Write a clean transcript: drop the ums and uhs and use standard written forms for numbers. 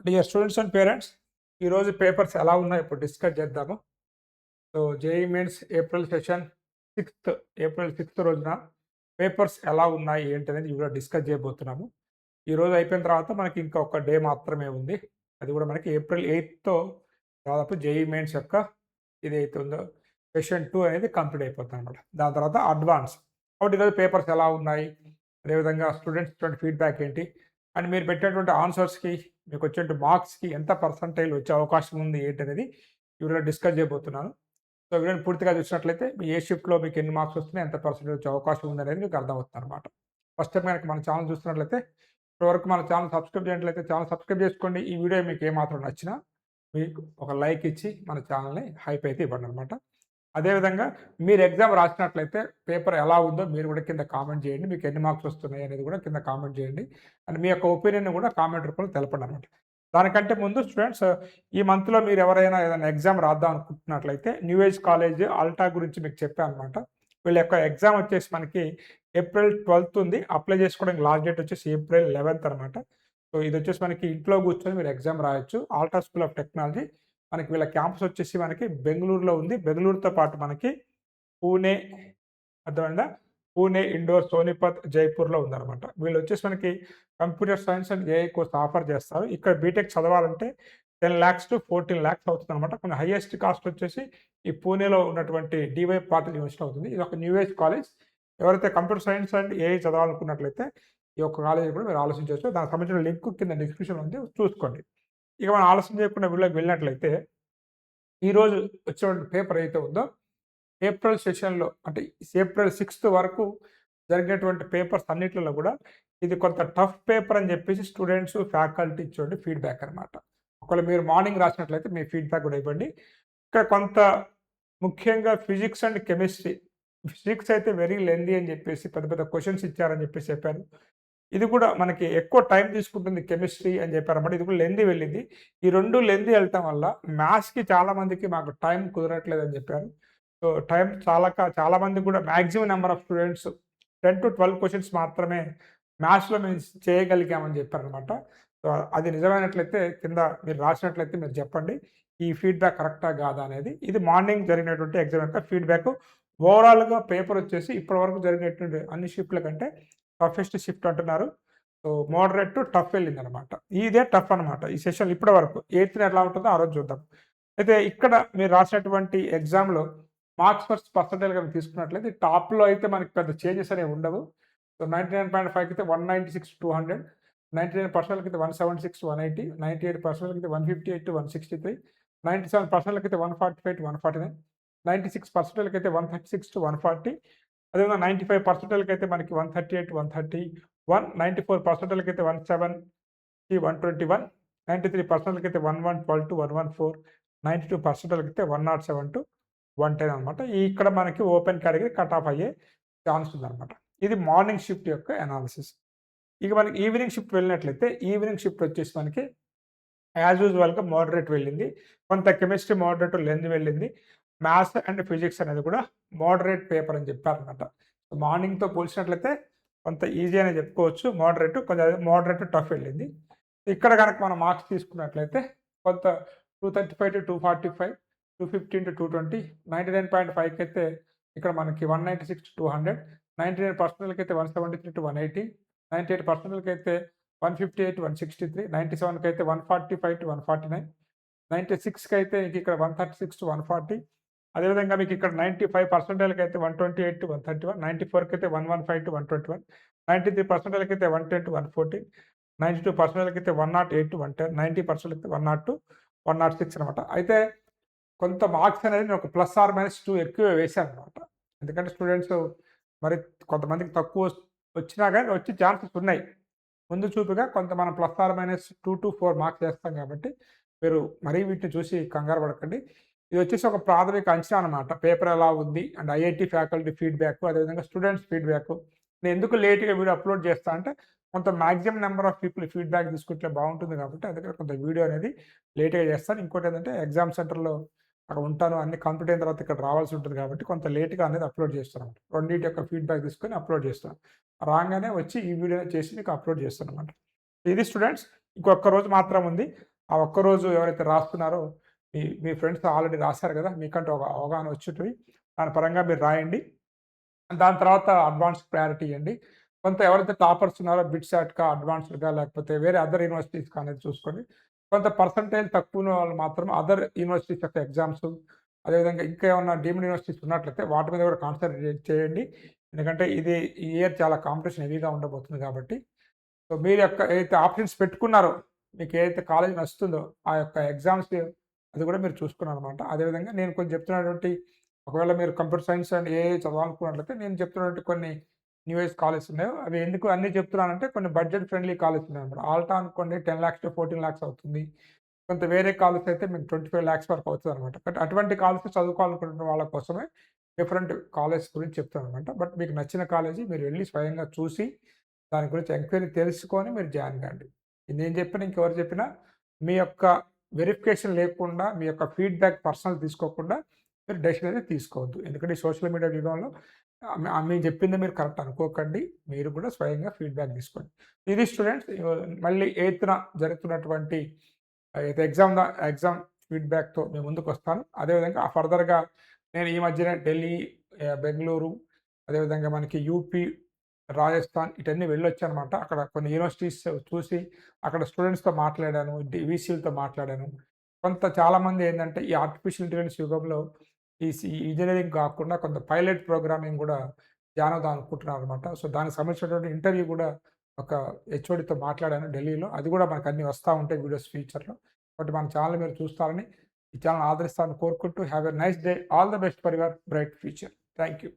Dear students and parents, ఈరోజు papers ఎలా ఉన్నాయో ఇప్పుడు డిస్కస్ చేద్దాము. సో జేఈ మెయిన్స్ ఏప్రిల్ 6 రోజున పేపర్స్ ఎలా ఉన్నాయి ఏంటి అనేది ఇవాళ డిస్కస్ చేయబోతున్నాము. ఈరోజు అయిపోయిన తర్వాత మనకి ఇంకా ఒక డే మాత్రమే ఉంది. అది కూడా మనకి ఏప్రిల్ 8తో దాదాపు జేఈ మెయిన్స్ యొక్క ఇది అయితే ఉందో సెషన్ 2 అనేది కంప్లీట్ అయిపోతుంది అనమాట. దాని తర్వాత అడ్వాన్స్. కాబట్టి ఈరోజు పేపర్స్ ఎలా ఉన్నాయి, అదేవిధంగా స్టూడెంట్స్ ఫీడ్బ్యాక్ ఏంటి, అండ్ మీరు పెట్టినటువంటి ఆన్సర్స్కి మీకు వచ్చే మార్క్స్కి ఎంత పర్సంటేజ్ వచ్చే అవకాశం ఉంది ఏంటి అనేది వీడియోలో డిస్కస్ చేయబోతున్నాను. సో వీడియోని పూర్తిగా చూసినట్లయితే మీ ఏ షిఫ్ట్లో మీకు ఎన్ని మార్క్స్ వస్తున్నాయి, ఎంత పర్సెంటేజ్ వచ్చే అవకాశం ఉంది అనేది మీకు అర్థమవుతుంది అనమాట. ఫస్ట్ టైం కనుక మన ఛానల్ చూస్తున్నట్లయితే ఇప్పటివరకు మన ఛానల్ సబ్స్క్రైబ్ చేయనట్లయితే ఛానల్ సబ్స్క్రైబ్ చేసుకోండి. ఈ వీడియో మీకు ఏమాత్రం నచ్చినా మీకు ఒక లైక్ ఇచ్చి మన ఛానల్ని హైప్ అయితే ఇవ్వండి అనమాట. అదేవిధంగా మీరు ఎగ్జామ్ రాసినట్లయితే పేపర్ ఎలా ఉందో మీరు కూడా కింద కామెంట్ చేయండి. మీకు ఎన్ని మార్క్స్ వస్తున్నాయి అనేది కూడా కింద కామెంట్ చేయండి. అండ్ మీ యొక్క ఒపీనియన్ కూడా కామెంట్ రూపంలో తెలపండి అనమాట. దానికంటే ముందు స్టూడెంట్స్, ఈ మంత్లో మీరు ఎవరైనా ఏదైనా ఎగ్జామ్ రాద్దాం అనుకుంటున్నట్లయితే న్యూ ఏజ్ కాలేజ్ ఆల్టా గురించి మీకు చెప్పాను అనమాట. వీళ్ళ యొక్క ఎగ్జామ్ వచ్చేసి మనకి ఏప్రిల్ 12 ఉంది. అప్లై చేసుకోవడానికి లాస్ట్ డేట్ వచ్చేసి ఏప్రిల్ 11 అనమాట. సో ఇది వచ్చేసి మనకి ఇంట్లో కూర్చొని మీరు ఎగ్జామ్ రాయొచ్చు. ఆల్టా స్కూల్ ఆఫ్ టెక్నాలజీ మనకి వీళ్ళ క్యాంపస్ వచ్చేసి మనకి బెంగళూరులో ఉంది. బెంగళూరుతో పాటు మనకి పూణే, అర్థమైందా, పూణే, ఇండోర్, సోనిపత్, జైపూర్లో ఉందన్నమాట. వీళ్ళు వచ్చేసి మనకి computer science and AI course offer చేస్తారు. ఇక్కడ బీటెక్ చదవాలంటే 10 lakhs to 14 lakhs అవుతుంది అనమాట. కొంచెం హైయెస్ట్ కాస్ట్ వచ్చేసి ఈ పూణేలో ఉన్నటువంటి డివై పాటిల్ యూనివర్సిటీ అవుతుంది. ఇది ఒక న్యూ ఏజ్ కాలేజ్. ఎవరైతే కంప్యూటర్ సైన్స్ అండ్ ఏఐ చదవాలనుకున్నట్లయితే ఈ యొక్క కాలేజ్ కూడా మీరు ఆలోచించవచ్చు. దానికి సంబంధించిన లింక్ కింద డిస్క్రిప్షన్ ఉంది, చూసుకోండి. ఇక మనం ఆలస్యం చేయకుండా వీళ్ళకి వెళ్ళినట్లయితే ఈరోజు వచ్చినటువంటి పేపర్ అయితే ఉందో ఏప్రిల్ సెషన్లో అంటే ఏప్రిల్ 6 వరకు జరిగినటువంటి పేపర్స్ అన్నిట్లలో కూడా ఇది కొంత టఫ్ పేపర్ అని చెప్పేసి స్టూడెంట్స్, ఫ్యాకల్టీ ఇచ్చేటువంటి ఫీడ్బ్యాక్ అనమాట. ఒకవేళ మీరు మార్నింగ్ రాసినట్లయితే మీ ఫీడ్బ్యాక్ కూడా ఇవ్వండి. ఇక్కడ కొంత ముఖ్యంగా ఫిజిక్స్ అండ్ కెమిస్ట్రీ, ఫిజిక్స్ అయితే వెరీ లెందీ అని చెప్పేసి పెద్ద పెద్ద క్వశ్చన్స్ ఇచ్చారని చెప్పేసి చెప్పారు. ఇది కూడా మనకి ఎక్కువ టైం తీసుకుంటుంది కెమిస్ట్రీ అని చెప్పారన్నమాట. ఇది కూడా లెందీ వెళ్ళింది. ఈ రెండు లెందీ వెళ్ళటం వల్ల మ్యాథ్స్కి చాలామందికి మాకు టైం కుదరట్లేదు అని చెప్పారు. సో టైం చాలామంది కూడా maximum number of students 10 to 12 questions మాత్రమే మ్యాథ్స్లో మేము చేయగలిగామని చెప్పారనమాట. సో అది నిజమైనట్లయితే కింద మీరు రాసినట్లయితే మీరు చెప్పండి ఈ ఫీడ్బ్యాక్ కరెక్టా కాదా అనేది. ఇది మార్నింగ్ జరిగినటువంటి ఎగ్జామ్ యొక్క ఫీడ్బ్యాక్. ఓవరాల్గా పేపర్ వచ్చేసి ఇప్పటివరకు జరిగినటువంటి అన్ని షిఫ్ట్ల కంటే టఫెస్ట్ షిఫ్ట్ అంటున్నారు. సో మోడరేట్ టు టఫ్ వెళ్ళింది అనమాట. ఇదే టఫ్ అనమాట ఈ సెషన్ ఇప్పటి వరకు. 8th ఎలా ఉంటుందో ఆ రోజు చూద్దాం. అయితే ఇక్కడ మీరు రాసినటువంటి ఎగ్జామ్లో మార్క్స్ ఫస్ట్ పర్సంటేజ్ కనుక తీసుకున్నట్లయితే టాప్లో అయితే మనకి పెద్ద చేంజెస్ అనేవి ఉండవు. సో 99.5 అయితే 196 to 200, 99% అయితే 176 to 180, 98% అయితే 158 to 163, 97% అయితే 145 to 149, 96% అయితే 136 to 140, అదేవిధంగా 95% అయితే మనకి 138 to 131, 94% అయితే 17 to 121, 93% అయితే 1112 to 114, 92% అయితే 107 to 110 అనమాట. ఇక్కడ మనకి ఓపెన్ కేటగిరీ కట్ ఆఫ్ అయ్యే ఛాన్స్ ఉందన్నమాట. ఇది మార్నింగ్ షిఫ్ట్ యొక్క అనాలిసిస్. ఇక మనకి ఈవినింగ్ షిఫ్ట్ వెళ్ళినట్లయితే ఈవినింగ్ షిఫ్ట్ వచ్చేసి మనకి యాజ్ యూజువల్గా మోడరేట్ వెళ్ళింది. కొంత కెమిస్ట్రీ మోడరేట్ లెంత్ వెళ్ళింది. మ్యాథ్స్ అండ్ ఫిజిక్స్ అనేది కూడా మోడరేట్ పేపర్ అని చెప్పారనమాట. మార్నింగ్తో పోల్చినట్లయితే కొంత ఈజీ అని చెప్పుకోవచ్చు. కొంచెం మోడరేట్ టఫ్ వెళ్ళింది. ఇక్కడ కనుక మనం మార్క్స్ తీసుకున్నట్లయితే కొంత 235 to 245, 215 to 220, 99.5 అయితే ఇక్కడ మనకి 196 to 200, 99% అయితే 173 to 180, 98% అయితే 158 to 163, 97 అయితే 145 to 149, 96 అయితే ఇక్కడ 136 to 140. అదేవిధంగా మీకు ఇక్కడ 95% అయితే 128 to 131, 94 అయితే 115 to 121, 93% అయితే 110 to 114, 92% అయితే 108 to 110, 90% అయితే 102 to 106 అనమాట. అయితే కొంత మార్క్స్ అనేది నేను ఒక +or-2 ఎక్కువ వేసాను అనమాట. ఎందుకంటే స్టూడెంట్స్ మరి కొంతమందికి తక్కువ వచ్చినా కానీ వచ్చే ఛాన్సెస్ ఉన్నాయి. ముందు చూపుగా కొంత మనం +or-2 to 4 మార్క్స్ వేస్తాం కాబట్టి మీరు మరీ వీటిని చూసి కంగారు పడకండి. ఇది వచ్చేసి ఒక ప్రాథమిక అంచనా అనమాట. పేపర్ ఎలా ఉంది అండ్ ఐఐటి ఫ్యాకల్టీ ఫీడ్బ్యాక్, అదేవిధంగా స్టూడెంట్స్ ఫీడ్బ్యాక్. నేను ఎందుకు లేట్గా వీడియో అప్లోడ్ చేస్తా అంటే కొంత maximum number of people feedback తీసుకుంటే బాగుంటుంది కాబట్టి అందుకని కొంత వీడియో అనేది లేట్గా చేస్తాను. ఇంకోటి ఏంటంటే ఎగ్జామ్ సెంటర్లో అక్కడ ఉంటాను, అన్ని కంప్లీట్ అయిన తర్వాత ఇక్కడ రావాల్సి ఉంటుంది కాబట్టి కొంత లేట్గా అనేది అప్లోడ్ చేస్తాను. రెండింటి యొక్క ఫీడ్బ్యాక్ తీసుకొని అప్లోడ్ చేస్తాను. రాగానే వచ్చి ఈ వీడియో చేసి మీకు అప్లోడ్ చేస్తాను అనమాట. ఇది స్టూడెంట్స్ ఇంకొక రోజు మాత్రం ఉంది. ఆ ఒక్కరోజు ఎవరైతే రాస్తున్నారో మీ ఫ్రెండ్స్ ఆల్రెడీ రాసారు కదా! మీకంటూ ఒక అవగాహన వచ్చుంటది. దాని పరంగా మీరు రాయండి. దాని తర్వాత అడ్వాన్స్ ప్రయారిటీ ఇయ్యండి. కొంత ఎవరైతే టాపర్స్ ఉన్నారో బిట్‌సాట్‌కా, అడ్వాన్స్డ్‌గా లేకపోతే వేరే అదర్ యూనివర్సిటీస్‌కా అనేది చూసుకోండి. కొంత పర్సెంటేజ్ తక్కువున్న వాళ్ళు మాత్రం అదర్ యూనివర్సిటీస్ యొక్క ఎగ్జామ్స్, అదేవిధంగా ఇంకా ఏమన్నా డీమ్డ్ యూనివర్సిటీస్ ఉన్నట్లయితే వాటి మీద కూడా కాన్సంట్రేట్ చేయండి. ఎందుకంటే ఈ ఇయర్ చాలా కాంపిటీషన్ హెవీగా ఉండబోతుంది కాబట్టి. సో, మీరు యొక్క ఏదైతే ఆప్షన్స్ పెట్టుకున్నారో, మీకు ఏదైతే కాలేజ్ నచ్చుతుందో, ఆ యొక్క ఎగ్జామ్స్ అది కూడా మీరు చూసుకున్నారనమాట. అదేవిధంగా నేను కొంచెం చెప్తున్నటువంటి ఒకవేళ మీరు కంప్యూటర్ సైన్స్ అండ్ ఏఐ చదవాలనుకున్నట్లయితే నేను చెప్తున్నటువంటి కొన్ని న్యూ ఏజ్ కాలేజెస్ ఉన్నాయో, అవి ఎందుకు అన్నీ చెప్తున్నానంటే కొన్ని బడ్జెట్ ఫ్రెండ్లీ కాలేజెస్ ఉన్నాయన్నమాట. ఆల్టా అనుకోండి 10,00,000-14,00,000 అవుతుంది. కొంత వేరే కాలేజ్ అయితే మీకు 25,00,000 వరకు అవుతదనమాట. బట్ అటువంటి కాలేజెస్ చదువుకోవాలనుకుంటున్న వాళ్ళ కోసమే డిఫరెంట్ కాలేజెస్ గురించి చెప్తాననమాట. బట్ మీకు నచ్చిన కాలేజీ మీరు వెళ్లి స్వయంగా చూసి, దాని గురించి ఎంక్వైరీ తెలుసుకొని మీరు జాయిన్ కండి. నేను చెప్పినా, ఇంకెవరు చెప్పినా మీ యొక్క వెరిఫికేషన్ లేకుండా, మీ యొక్క ఫీడ్‌బ్యాక్ పర్సనల్ తీసుకోకుండా మీరు డెసిషన్ అనేది తీసుకోవద్దు. ఎందుకంటే ఈ సోషల్ మీడియా యుగంలో మేము చెప్పింది మీరు కరెక్ట్ అనుకోకండి. మీరు కూడా స్వయంగా ఫీడ్‌బ్యాక్ తీసుకోండి. ఇది స్టూడెంట్స్ మళ్ళీ 8న జరుగుతున్నటువంటి అయితే ఎగ్జామ్ ఫీడ్‌బ్యాక్‌తో మీ ముందుకొస్తాను. అదేవిధంగా ఫర్దర్‌గా నేను ఈ మధ్యనే ఢిల్లీ, బెంగుళూరు, అదేవిధంగా మనకి యూపీ, రాజస్థాన్ ఇటన్నీ వెళ్ళొచ్చానమాట. అక్కడ కొన్ని యూనివర్సిటీస్ చూసి, అక్కడ స్టూడెంట్స్‌తో మాట్లాడాను. వీసీలతో మాట్లాడాను. చాలామంది ఏందంటే, ఈ ఆర్టిఫిషియల్ ఇంటెలిజెన్స్ యుగంలో ఇంజినీరింగ్ కాకుండా కొంత పైలట్ ప్రోగ్రామింగ్ గూడా జాయిన్ అవుదాం అనుకుంటున్నారనమాట. సో, దానికి సంబంధించినటువంటి ఇంటర్వ్యూ గూడా ఒక హెచ్ఓడితో మాట్లాడాను ఢిల్లీలో. అది గూడా మనకన్నీ వస్తా ఉంటాయి వీడియోస్ ఫ్యూచర్‌లో. కాబట్టి మన ఛానెల్ మీరు చూస్తారని, ఈ ఛానెల్ ఆదరిస్తారని కోరుకుంటూ have a nice day. All the best for your bright future. Thank you.